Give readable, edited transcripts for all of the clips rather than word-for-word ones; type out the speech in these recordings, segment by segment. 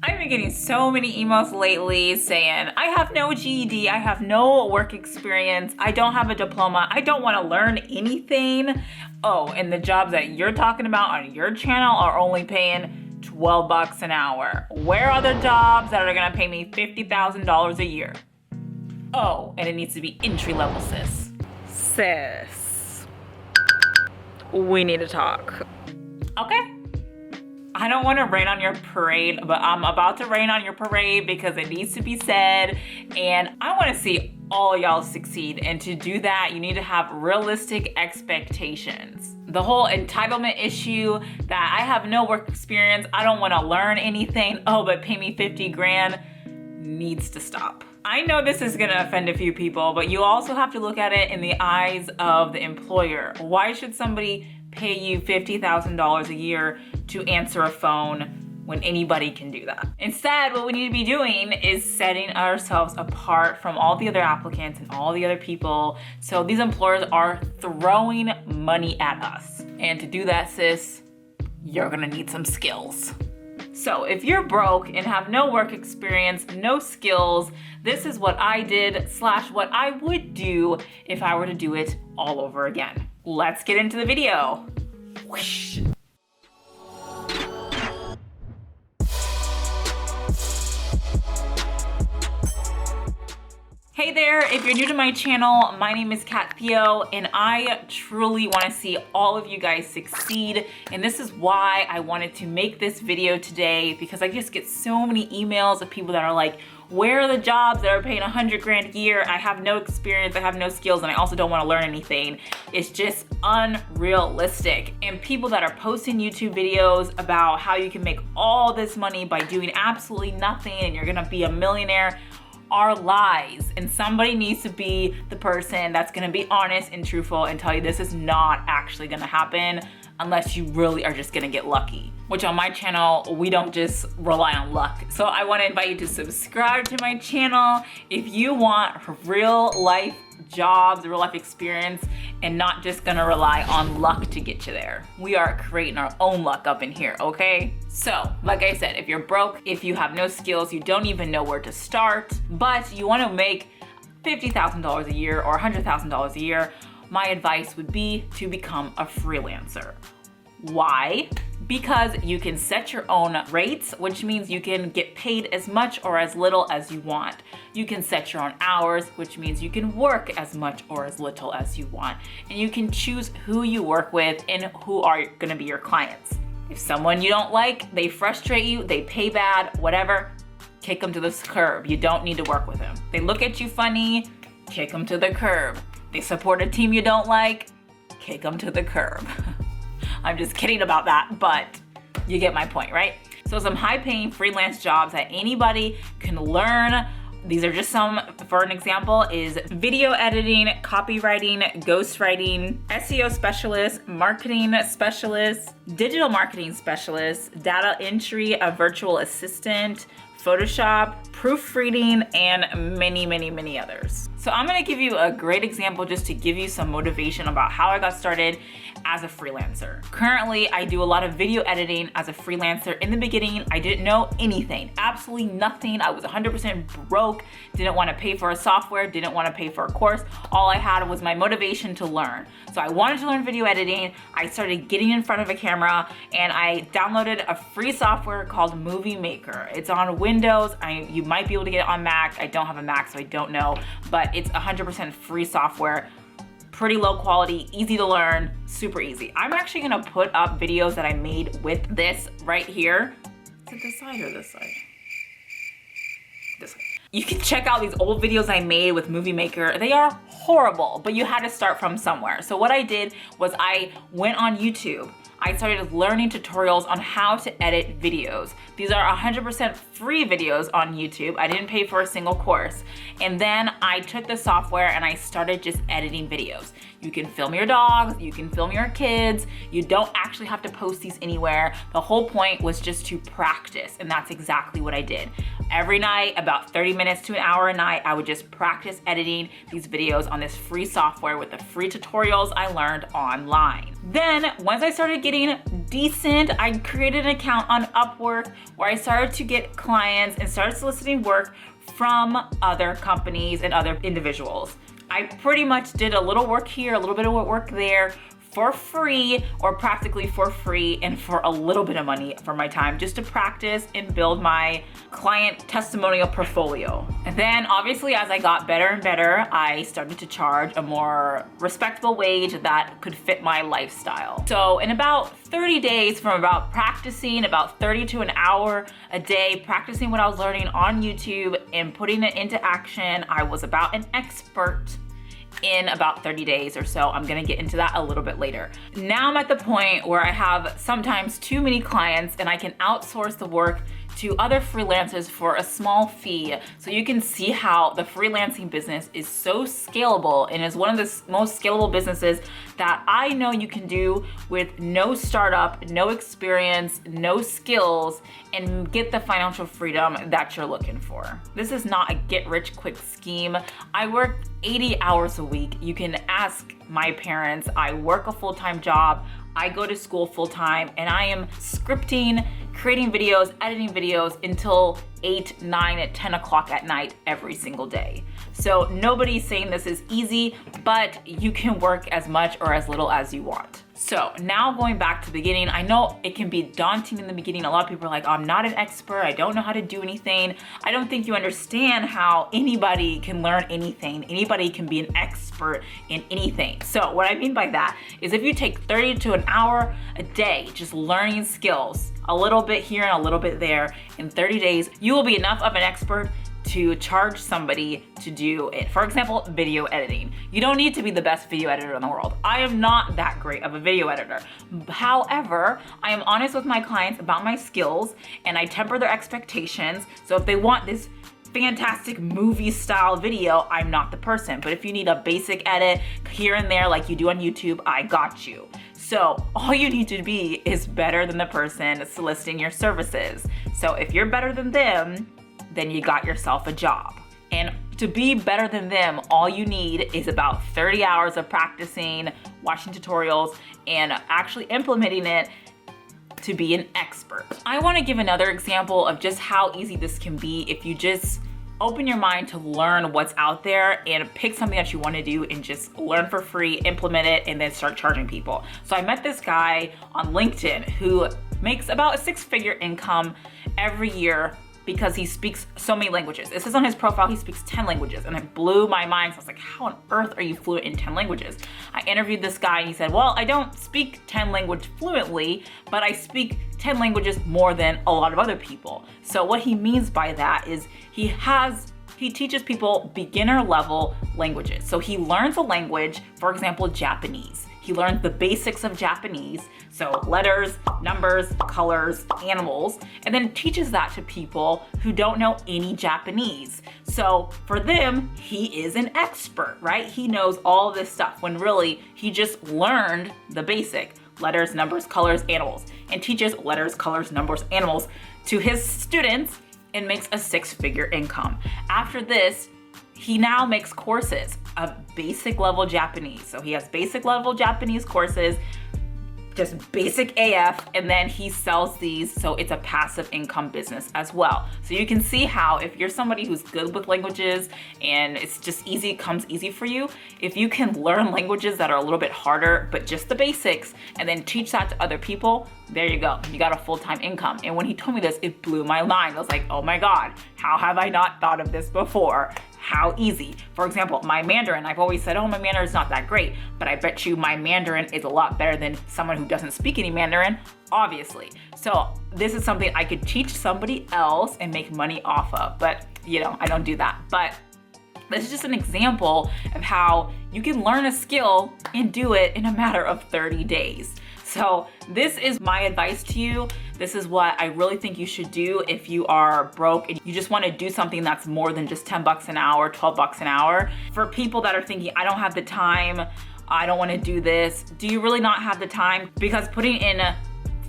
I've been getting so many emails lately saying, I have no GED, I have no work experience, I don't have a diploma, I don't want to learn anything. Oh, and the jobs that you're talking about on your channel are only paying $12 an hour. Where are the jobs that are gonna pay me $50,000 a year? Oh, and it needs to be entry level, sis. Sis, we need to talk. Okay? I don't want to rain on your parade, but I'm about to rain on your parade because it needs to be said, and I want to see all y'all succeed. And to do that, you need to have realistic expectations. The whole entitlement issue that I have no work experience, I don't want to learn anything, oh, but pay me 50 grand needs to stop. I know this is gonna offend a few people, but you also have to look at it in the eyes of the employer. Why should somebody pay you $50,000 a year to answer a phone when anybody can do that? Instead, what we need to be doing is setting ourselves apart from all the other applicants and all the other people. So these employers are throwing money at us. And to do that, sis, you're gonna need some skills. So if you're broke and have no work experience, no skills, this is what I did / what I would do if I were to do it all over again. Let's get into the video. Whoosh. Hey there, if you're new to my channel, my name is Theo, and I truly want to see all of you guys succeed. And this is why I wanted to make this video today, because I just get so many emails of people that are like, where are the jobs that are paying 100 grand a year? I have no experience, I have no skills, and I also don't want to learn anything. It's just unrealistic. And people that are posting YouTube videos about how you can make all this money by doing absolutely nothing and you're gonna be a millionaire are lies. And somebody needs to be the person that's gonna be honest and truthful and tell you this is not actually gonna happen unless you really are just gonna get lucky. Which on my channel, we don't just rely on luck. So I wanna invite you to subscribe to my channel if you want real life jobs, real life experience, and not just gonna rely on luck to get you there. We are creating our own luck up in here, okay? So, like I said, if you're broke, if you have no skills, you don't even know where to start, but you wanna make $50,000 a year or $100,000 a year, my advice would be to become a freelancer. Why? Because you can set your own rates, which means you can get paid as much or as little as you want. You can set your own hours, which means you can work as much or as little as you want. And you can choose who you work with and who are gonna be your clients. If someone you don't like, they frustrate you, they pay bad, whatever, kick them to the curb. You don't need to work with them. They look at you funny, kick them to the curb. They support a team you don't like, kick them to the curb. I'm just kidding about that, but you get my point, right? So some high-paying freelance jobs that anybody can learn. These are just some, for an example, is video editing, copywriting, ghostwriting, SEO specialist, marketing specialist, digital marketing specialist, data entry, a virtual assistant, Photoshop, proofreading, and many, many, many others. So I'm gonna give you a great example just to give you some motivation about how I got started as a freelancer. Currently, I do a lot of video editing as a freelancer. In the beginning, I didn't know anything, absolutely nothing. I was 100% broke, didn't wanna pay for a software, didn't wanna pay for a course. All I had was my motivation to learn. So I wanted to learn video editing. I started getting in front of a camera and I downloaded a free software called Movie Maker. It's on Windows. You might be able to get it on Mac. I don't have a Mac, so I don't know, but it's 100% free software. Pretty low quality, easy to learn, super easy. I'm actually gonna put up videos that I made with this right here. Is it this side or this side? This side. You can check out these old videos I made with Movie Maker. They are horrible, but you had to start from somewhere. So what I did was I went on YouTube. I started learning tutorials on how to edit videos. These are 100% free videos on YouTube. I didn't pay for a single course. And then I took the software and I started just editing videos. You can film your dogs, you can film your kids. You don't actually have to post these anywhere. The whole point was just to practice, and that's exactly what I did. Every night, about 30 minutes to an hour a night, I would just practice editing these videos on this free software with the free tutorials I learned online. Then once I started getting decent, I created an account on Upwork where I started to get clients and started soliciting work from other companies and other individuals. I pretty much did a little work here, a little bit of work there for free, or practically for free, and for a little bit of money for my time, just to practice and build my client testimonial portfolio. And then obviously as I got better and better, I started to charge a more respectable wage that could fit my lifestyle. So in about 30 days from about practicing about 30 to an hour a day, practicing what I was learning on YouTube and putting it into action, I was about an expert in about 30 days or so. I'm gonna get into that a little bit later. Now I'm at the point where I have sometimes too many clients and I can outsource the work to other freelancers for a small fee. So you can see how the freelancing business is so scalable and is one of the most scalable businesses that I know you can do with no startup, no experience, no skills, and get the financial freedom that you're looking for. This is not a get rich quick scheme. I work 80 hours a week. You can ask my parents. I work a full-time job. I go to school full-time, and I am scripting, creating videos, editing videos until 8, 9, 10 o'clock at night every single day. So nobody's saying this is easy, but you can work as much or as little as you want. So now going back to the beginning, I know it can be daunting in the beginning. A lot of people are like, I'm not an expert. I don't know how to do anything. I don't think you understand how anybody can learn anything. Anybody can be an expert in anything. So what I mean by that is if you take 30 to an hour a day, just learning skills, a little bit here and a little bit there, in 30 days, you will be enough of an expert to charge somebody to do it. For example, video editing. You don't need to be the best video editor in the world. I am not that great of a video editor. However, I am honest with my clients about my skills and I temper their expectations. So if they want this fantastic movie style video, I'm not the person. But if you need a basic edit here and there like you do on YouTube, I got you. So all you need to be is better than the person soliciting your services. So if you're better than them, then you got yourself a job. And to be better than them, all you need is about 30 hours of practicing, watching tutorials, and actually implementing it to be an expert. I wanna give another example of just how easy this can be if you just open your mind to learn what's out there and pick something that you wanna do and just learn for free, implement it, and then start charging people. So I met this guy on LinkedIn who makes about a 6-figure income every year because he speaks so many languages. It says on his profile he speaks 10 languages, and it blew my mind. So I was like, how on earth are you fluent in 10 languages? I interviewed this guy and he said, well, I don't speak 10 languages fluently, but I speak 10 languages more than a lot of other people. So what he means by that is he teaches people beginner level languages. So he learns a language, for example, Japanese. He learns the basics of Japanese, so letters, numbers, colors, animals, and then teaches that to people who don't know any Japanese. So for them, he is an expert, right? He knows all this stuff when really he just learned the basic letters, numbers, colors, animals, and teaches letters, colors, numbers, animals to his students and makes a 6-figure income. After this, he now makes courses of basic level Japanese. So he has basic level Japanese courses, just basic AF, and then he sells these, so it's a passive income business as well. So you can see how if you're somebody who's good with languages and it's just easy, it comes easy for you, if you can learn languages that are a little bit harder, but just the basics, and then teach that to other people, there you go, you got a full-time income. And when he told me this, it blew my mind. I was like, oh my God, how have I not thought of this before? How easy. For example, my Mandarin, I've always said, oh, my Mandarin is not that great, but I bet you my Mandarin is a lot better than someone who doesn't speak any Mandarin, obviously. So this is something I could teach somebody else and make money off of, but you know, I don't do that. But this is just an example of how you can learn a skill and do it in a matter of 30 days. So this is my advice to you. This is what I really think you should do if you are broke and you just want to do something that's more than just 10 bucks an hour, 12 bucks an hour. For people that are thinking, I don't have the time, I don't want to do this. Do you really not have the time? Because putting in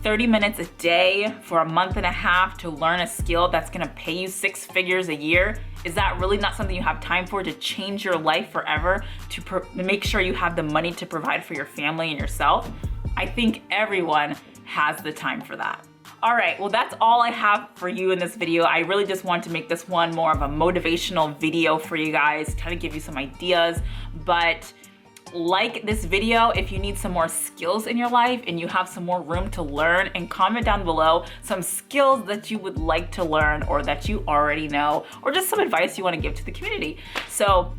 30 minutes a day for a month and a half to learn a skill that's going to pay you 6 figures a year, is that really not something you have time for to change your life forever, to make sure you have the money to provide for your family and yourself? I think everyone has the time for that. All right, well, that's all I have for you in this video. I really just want to make this one more of a motivational video for you guys, kind of give you some ideas. But like this video if you need some more skills in your life and you have some more room to learn, and comment down below some skills that you would like to learn or that you already know, or just some advice you want to give to the community. So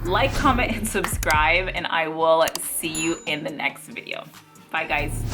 like, comment, and subscribe, and I will see you in the next video. Bye, guys.